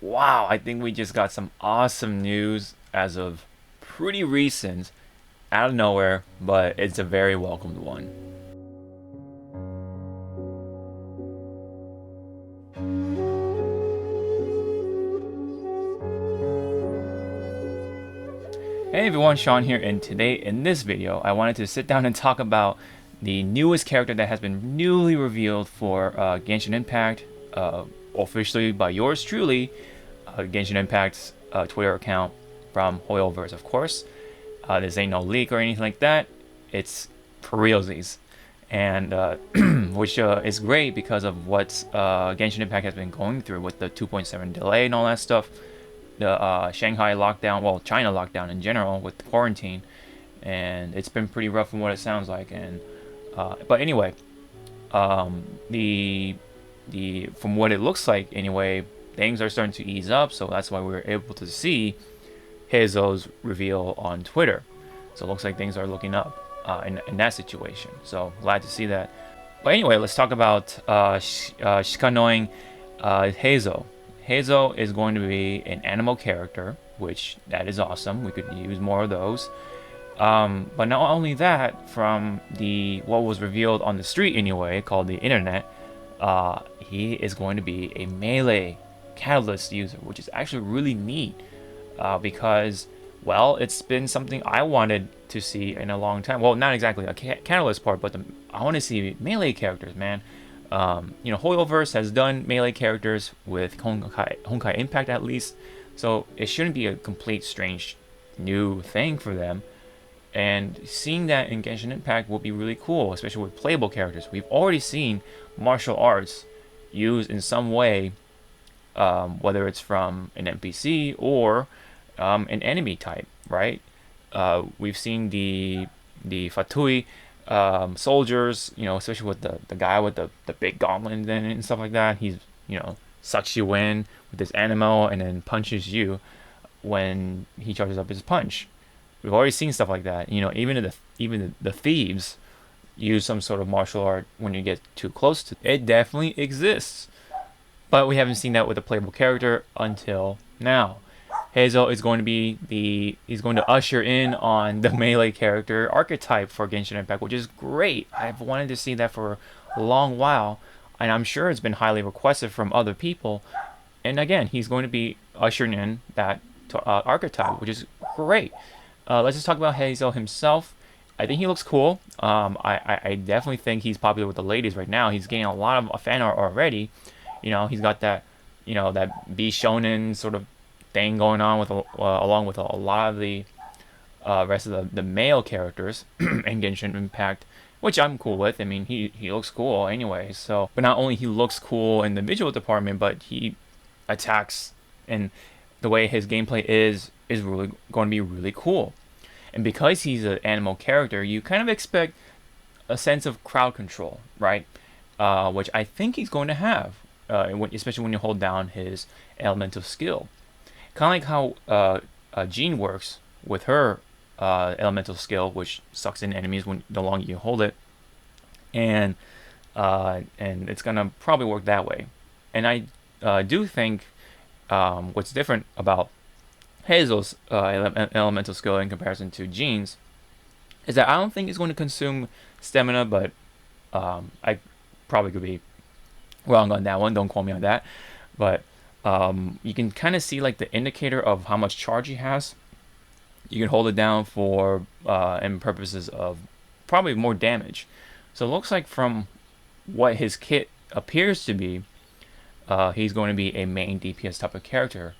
Wow, I think we just got some awesome news as of pretty recent, out of nowhere, but it's a very welcomed one. Hey everyone, Sean here, and today in this video, I wanted to sit down and talk about the newest character that has been newly revealed for Genshin Impact, officially by yours truly, Genshin Impact's Twitter account from Hoyoverse, of course. This ain't no leak or anything like that. It's for realsies, and which is great because of what Genshin Impact has been going through with the 2.7 delay and all that stuff. The Shanghai lockdown, well, China lockdown in general with quarantine, and it's been pretty rough from what it sounds like. And but anyway, the from what it looks like anyway, things are starting to ease up. So that's why we were able to see Heizou's reveal on Twitter. So it looks like things are looking up in that situation. So glad to see that. But anyway, let's talk about Shikanoing Heizou. Heizou is going to be an animal character, which that is awesome. We could use more of those. But not only that, from the what was revealed on the street anyway, called the internet, he is going to be a melee catalyst user, which is actually really neat because, well, it's been something I wanted to see in a long time. Well, not exactly a catalyst part, but I want to see melee characters, man. Hoyoverse has done melee characters with Honkai Impact at least, so it shouldn't be a complete strange new thing for them. And seeing that in Genshin Impact will be really cool, especially with playable characters. We've already seen martial arts used in some way, whether it's from an NPC or an enemy type, right? We've seen the Fatui soldiers, especially with the guy with the big gauntlet and stuff like that. He's, sucks you in with this anemo and then punches you when he charges up his punch. We've already seen stuff like that. Even the thieves use some sort of martial art when you get too close to it. It definitely exists, but we haven't seen that with a playable character until now. Heizou is going to be he's going to usher in on the melee character archetype for Genshin Impact, which is great. I've wanted to see that for a long while, and I'm sure it's been highly requested from other people. And again, he's going to be ushering in that archetype, which is great. Let's just talk about Heizou himself. I think he looks cool. I definitely think he's popular with the ladies right now. He's getting a lot of fan art already. He's got that, that B shonen sort of thing going on with along with a lot of the rest of the male characters in Genshin Impact, which I'm cool with. I mean, he looks cool anyway. So, but not only he looks cool in the visual department, but he attacks, and the way his gameplay is really going to be really cool. And because he's an animal character, you kind of expect a sense of crowd control, right? Which I think he's going to have, especially when you hold down his elemental skill. Kind of like how Jean works with her elemental skill, which sucks in enemies when the longer you hold it, and it's gonna probably work that way. And I do think what's different about Heizou's elemental skill in comparison to Jean's is that I don't think it's going to consume stamina, but I probably could be wrong on that one. Don't quote me on that. But you can kind of see like the indicator of how much charge he has. You can hold it down for and purposes of probably more damage. So it looks like from what his kit appears to be, he's going to be a main DPS type of character.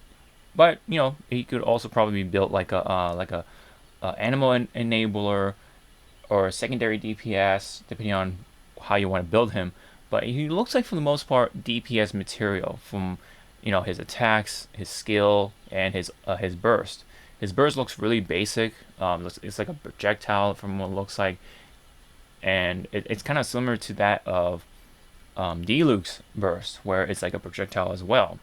But he could also probably be built like a animal enabler or a secondary DPS, depending on how you want to build him. But he looks like, for the most part, DPS material from his attacks, his skill, and his burst. His burst looks really basic. It's like a projectile from what it looks like, and it's kind of similar to that of Diluc's burst, where it's like a projectile as well.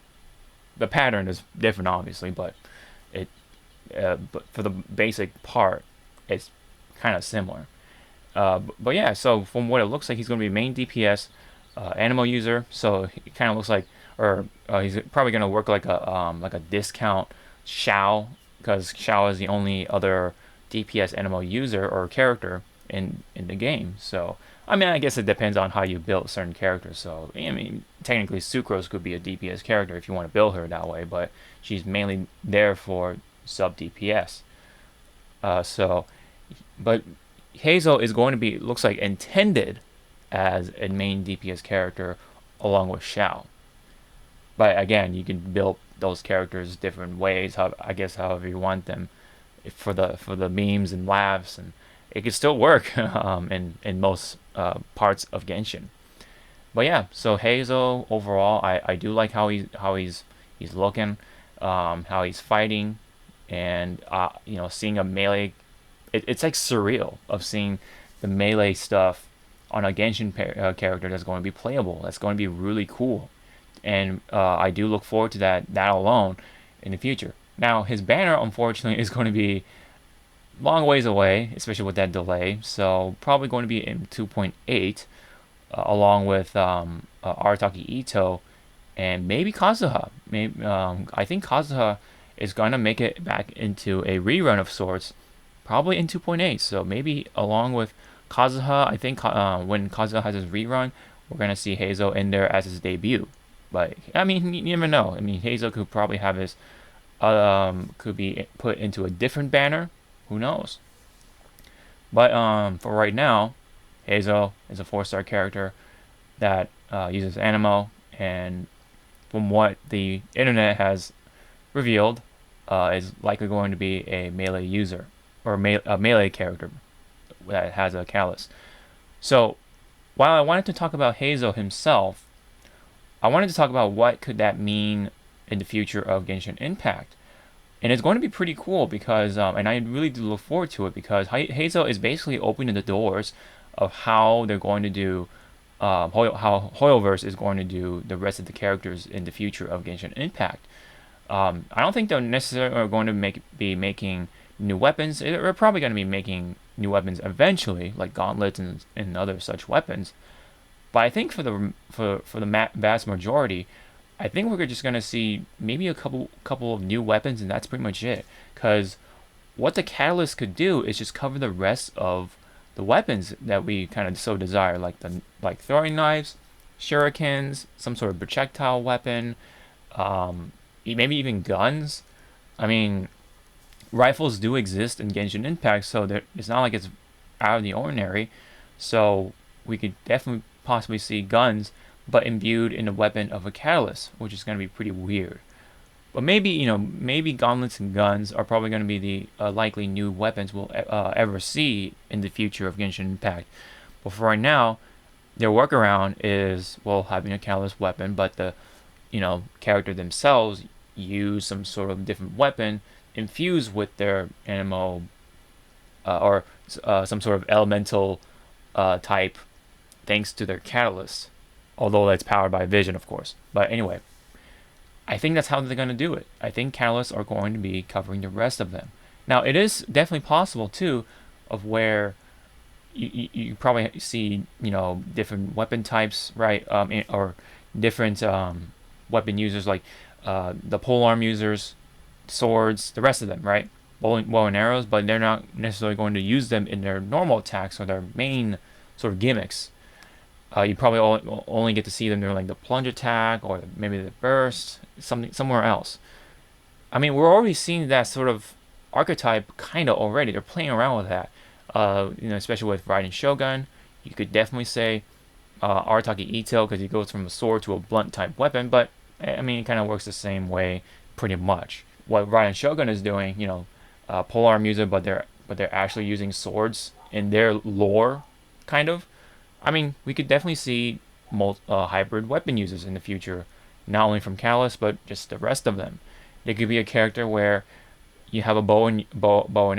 The pattern is different, obviously, but but for the basic part, it's kind of similar. But yeah, so from what it looks like, he's going to be main DPS, animal user. So it kind of looks like or he's probably gonna work like a discount Xiao, because Xiao is the only other DPS NMO user or character in the game. So I mean, I guess it depends on how you build certain characters. So I mean, technically Sucrose could be a DPS character if you want to build her that way, but she's mainly there for sub DPS. So, but Heizou is going to be, looks like, intended as a main DPS character along with Xiao. But again, you can build those characters different ways. I guess however you want them, for the memes and laughs, and it could still work in most parts of Genshin. But yeah, so Heizou overall, I do like how he's looking, how he's fighting, and seeing a melee. It's like surreal of seeing the melee stuff on a Genshin character that's going to be playable. That's going to be really cool, and I do look forward to that alone in the future. Now his banner, unfortunately, is going to be long ways away, especially with that delay. So probably going to be in 2.8, along with Arataki Ito and maybe Kazuha. Maybe I think Kazuha is going to make it back into a rerun of sorts, probably in 2.8. So maybe along with Kazuha, I think when Kazuha has his rerun, we're going to see Heizou in there as his debut. But I mean, you never know. I mean, Heizou could probably have his could be put into a different banner. Who knows? But for right now, Heizou is a 4-star character that uses Animo, and from what the internet has revealed, is likely going to be a melee user, or a melee character that has a callus. So while I wanted to talk about Heizou himself, I wanted to talk about what could that mean in the future of Genshin Impact. And it's going to be pretty cool because, and I really do look forward to it, because Heizou is basically opening the doors of how they're going to do, how Hoyoverse is going to do the rest of the characters in the future of Genshin Impact. I don't think they're necessarily going to be making new weapons. They're probably going to be making new weapons eventually, like gauntlets and other such weapons. But I think for the vast majority, I think we're just gonna see maybe a couple of new weapons, and that's pretty much it. Because what the catalyst could do is just cover the rest of the weapons that we kind of so desire, like throwing knives, shurikens, some sort of projectile weapon, maybe even guns. I mean, rifles do exist in Genshin Impact, so it's not like it's out of the ordinary. So we could definitely possibly see guns, but imbued in the weapon of a catalyst, which is going to be pretty weird. But maybe gauntlets and guns are probably going to be the likely new weapons we'll ever see in the future of Genshin Impact. But for right now, their workaround is, well, having a catalyst weapon, but the character themselves use some sort of different weapon infused with their animo, or some sort of elemental type, thanks to their catalyst. Although that's powered by vision, of course. But anyway, I think that's how they're going to do it. I think catalysts are going to be covering the rest of them. Now, it is definitely possible, too, of where you probably see, different weapon types, right? Or different weapon users, like the polearm users, swords, the rest of them, right? Bow and arrows, but they're not necessarily going to use them in their normal attacks or their main sort of gimmicks. You probably only get to see them during like the plunge attack or maybe the burst, somewhere else. I mean, we're already seeing that sort of archetype kind of already. They're playing around with that. Especially with Raiden Shogun, you could definitely say Arataki Ito, because he goes from a sword to a blunt type weapon. But I mean, it kind of works the same way, pretty much. What Raiden Shogun is doing, polearm user, but they're actually using swords in their lore, kind of. I mean, we could definitely see hybrid weapon users in the future, not only from Callus, but just the rest of them. There could be a character where you have a bow and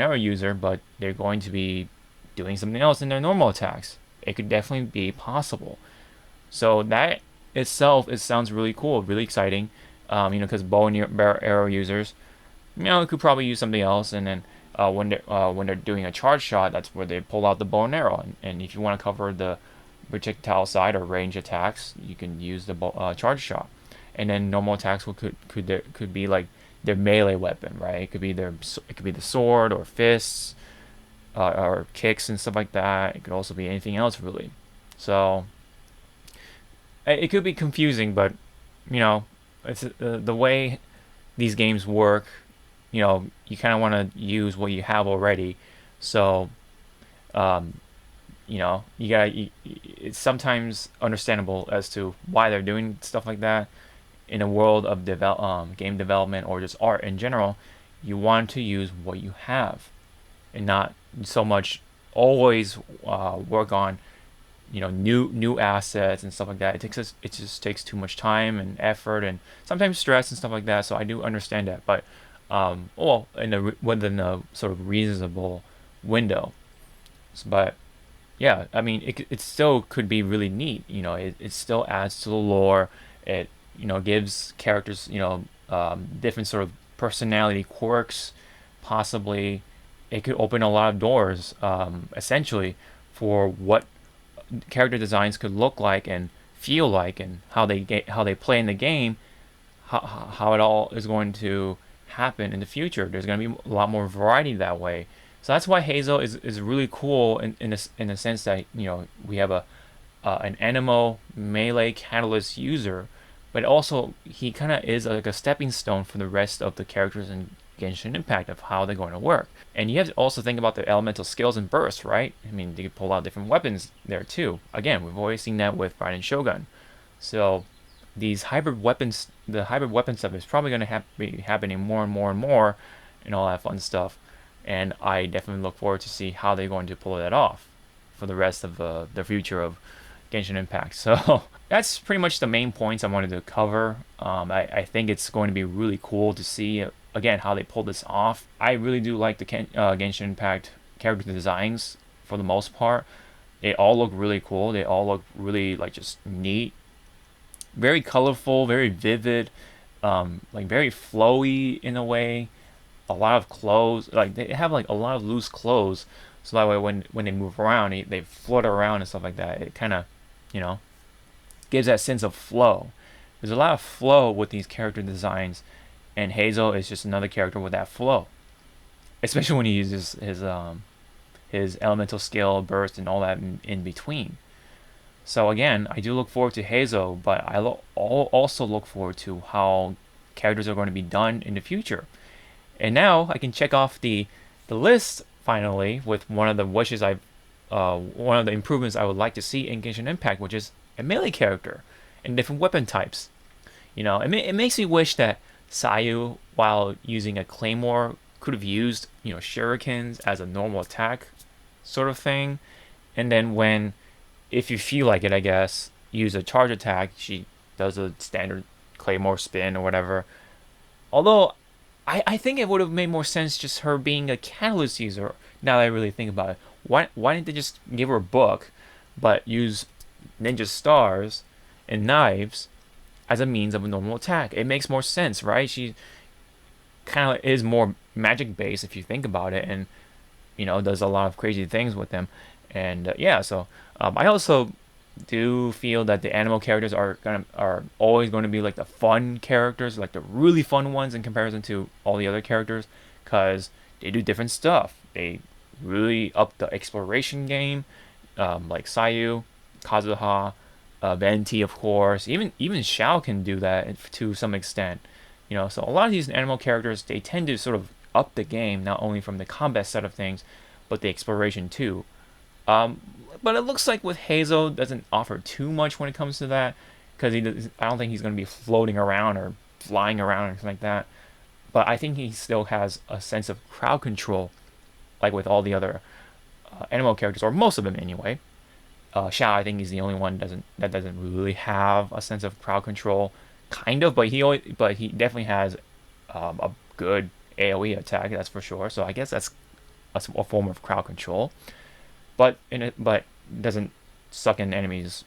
arrow user, but they're going to be doing something else in their normal attacks. It could definitely be possible. So that itself, it sounds really cool, really exciting. Because bow and arrow users, could probably use something else, and then when they're doing a charge shot, that's where they pull out the bow and arrow. And if you want to cover the projectile side or range attacks, you can use the charge shot. and then normal attacks could be like their melee weapon, right? It could be the sword or fists, or kicks and stuff like that. It could also be anything else really. So it could be confusing, but you know, it's the way these games work. You know, you kind of want to use what you have already. So um, you know, it's sometimes understandable as to why they're doing stuff like that. In a world of game development or just art in general, you want to use what you have and not so much always work on, you know, new assets and stuff like that. It just takes too much time and effort and sometimes stress and stuff like that. So I do understand that, but well, within a sort of reasonable window. But yeah, I mean, it still could be really neat. You know, it still adds to the lore. It, you know, gives characters, you know, different sort of personality quirks. Possibly, it could open a lot of doors, essentially, for what character designs could look like and feel like, and how they play in the game. How it all is going to happen in the future. There's going to be a lot more variety that way. So that's why Heizou is really cool in a sense that, you know, we have an Anemo melee catalyst user, but also he kind of is like a stepping stone for the rest of the characters in Genshin Impact of how they're going to work. And you have to also think about the elemental skills and bursts, right? I mean, they can pull out different weapons there too. Again, we've always seen that with Raiden Shogun. So these hybrid weapons, the hybrid weapon stuff is probably going to be happening more and more and more, and all that fun stuff. And I definitely look forward to see how they're going to pull that off for the rest of the future of Genshin Impact. So that's pretty much the main points I wanted to cover. I think it's going to be really cool to see again how they pull this off. I really do like the Genshin Impact character designs for the most part. They all look really cool. They all look really like just neat, very colorful, very vivid, like very flowy in a way. A lot of clothes, like they have like a lot of loose clothes, so that way when they move around, they flutter around and stuff like that. It kind of, you know, gives that sense of flow. There's a lot of flow with these character designs, and Heizou is just another character with that flow, especially when he uses his elemental skill burst and all that in between. So again, I do look forward to Heizou, but I also look forward to how characters are going to be done in the future. And now I can check off the list finally with one of the one of the improvements I would like to see in Genshin Impact, which is a melee character and different weapon types. You know, it makes me wish that Sayu, while using a claymore, could have used, you know, shurikens as a normal attack sort of thing, and then if you feel like it, I guess, use a charge attack. She does a standard claymore spin or whatever. Although I think it would have made more sense just her being a catalyst user. Now that I really think about it, why didn't they just give her a book, but use ninja stars and knives as a means of a normal attack? It makes more sense, right? She kind of is more magic based if you think about it, and you know, does a lot of crazy things with them. And yeah, so I also do feel that the animal characters are always going to be like the fun characters, like the really fun ones in comparison to all the other characters, because they do different stuff. They really up the exploration game, like Sayu, Kazuha, Venti, of course. Even Xiao can do that to some extent. You know, so a lot of these animal characters, they tend to sort of up the game, not only from the combat side of things, but the exploration too. But it looks like with Heizou doesn't offer too much when it comes to that, because I don't think he's going to be floating around or flying around or anything like that. But I think he still has a sense of crowd control, like with all the other animal characters, or most of them anyway. Xiao, I think he's the only one that doesn't really have a sense of crowd control, kind of, but he definitely has a good AOE attack, that's for sure. So I guess that's a form of crowd control, but doesn't suck in enemies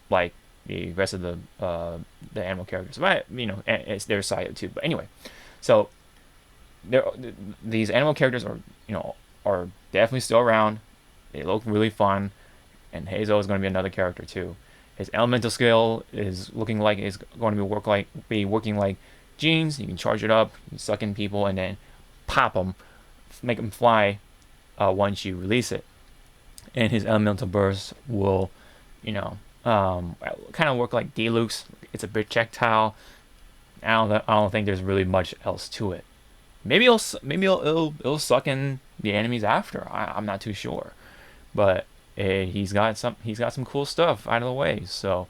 like the rest of the animal characters. But you know, it's their side too. But anyway, so these animal characters are definitely still around. They look really fun, and Heizou is going to be another character too. His elemental skill is looking like it's going to be working like jeans. You can charge it up, you suck in people, and then pop them, make them fly once you release it. And his elemental burst will, you know, kind of work like Deluxe. It's a projectile. I don't think there's really much else to it. Maybe it'll suck in the enemies after. I'm not too sure, but he's got some cool stuff out of the way. So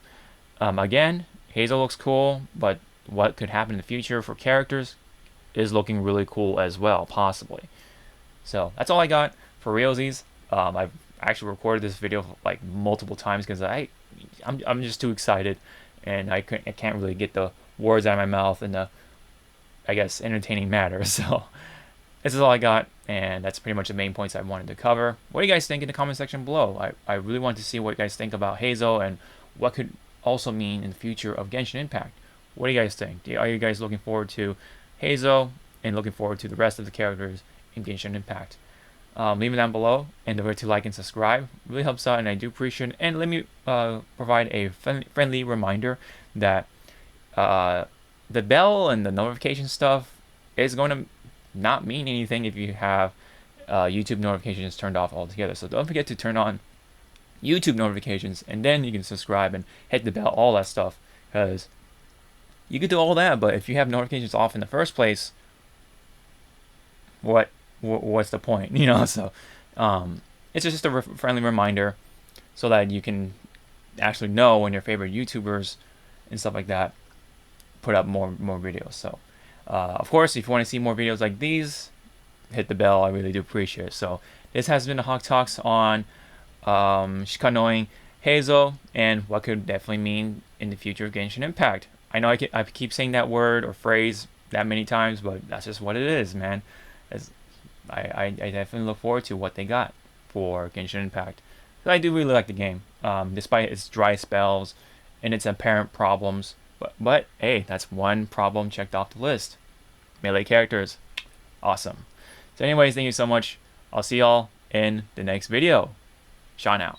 again, Heizou looks cool, but what could happen in the future for characters is looking really cool as well, possibly. So that's all I got for realsies. I've actually recorded this video like multiple times because I'm just too excited, and I can't really get the words out of my mouth in the, I guess, entertaining manner. So this is all I got, and that's pretty much the main points I wanted to cover. What do you guys think in the comment section below? I really want to see what you guys think about Heizou and what could also mean in the future of Genshin Impact. What do you guys think? Are you guys looking forward to Heizou and looking forward to the rest of the characters in Genshin Impact? Leave it down below, and don't forget to like and subscribe. It really helps out, and I do appreciate it. And let me provide a friendly reminder that the bell and the notification stuff is going to not mean anything if you have YouTube notifications turned off altogether. So don't forget to turn on YouTube notifications, and then you can subscribe and hit the bell, all that stuff, because you can do all that, but if you have notifications off in the first place, what's the point? So it's just a friendly reminder so that you can actually know when your favorite YouTubers and stuff like that put up more videos. So of course, if you want to see more videos like these, hit the bell. I really do appreciate it. So this has been the Hawke Talks on Shikanoing Heizou and what could definitely mean in the future of Genshin Impact. I know I keep saying that word or phrase that many times, but that's just what it is, man. I definitely look forward to what they got for Genshin Impact. I do really like the game, despite its dry spells and its apparent problems. But hey, that's one problem checked off the list. Melee characters, awesome. So anyways, thank you so much. I'll see y'all in the next video. Sean out.